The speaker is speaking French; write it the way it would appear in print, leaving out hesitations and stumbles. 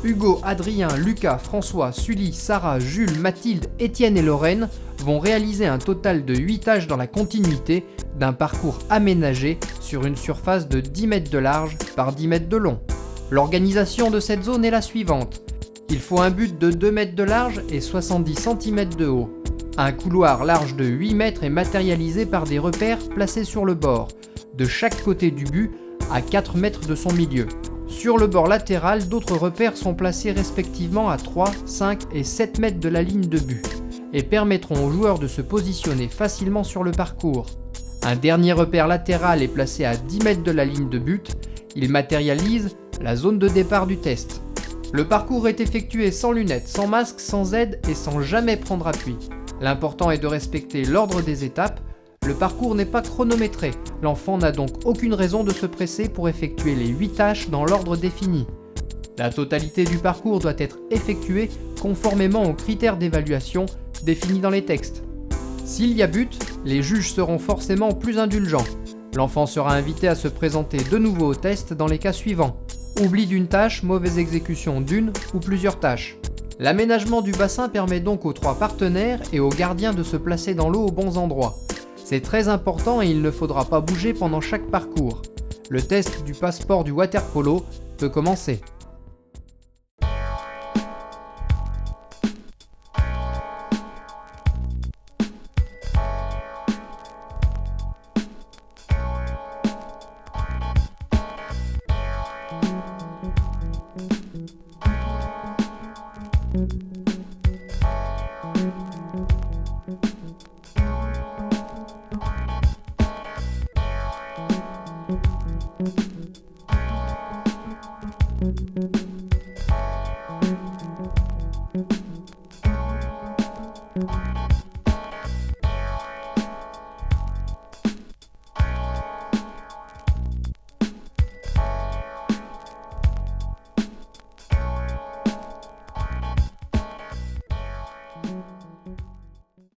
Hugo, Adrien, Lucas, François, Sully, Sarah, Jules, Mathilde, Étienne et Lorraine vont réaliser un total de 8 tâches dans la continuité d'un parcours aménagé sur une surface de 10 mètres de large par 10 mètres de long. L'organisation de cette zone est la suivante. Il faut un but de 2 mètres de large et 70 cm de haut. Un couloir large de 8 mètres est matérialisé par des repères placés sur le bord, de chaque côté du but à 4 mètres de son milieu. Sur le bord latéral, d'autres repères sont placés respectivement à 3, 5 et 7 mètres de la ligne de but et permettront aux joueurs de se positionner facilement sur le parcours. Un dernier repère latéral est placé à 10 mètres de la ligne de but. Il matérialise la zone de départ du test. Le parcours est effectué sans lunettes, sans masque, sans aide et sans jamais prendre appui. L'important est de respecter l'ordre des étapes. Le parcours n'est pas chronométré. L'enfant n'a donc aucune raison de se presser pour effectuer les 8 tâches dans l'ordre défini. La totalité du parcours doit être effectuée conformément aux critères d'évaluation définis dans les textes. S'il y a but, les juges seront forcément plus indulgents. L'enfant sera invité à se présenter de nouveau au test dans les cas suivants. Oubli d'une tâche, mauvaise exécution d'une ou plusieurs tâches. L'aménagement du bassin permet donc aux 3 partenaires et aux gardiens de se placer dans l'eau aux bons endroits. C'est très important et il ne faudra pas bouger pendant chaque parcours. Le test du passeport du water-polo peut commencer.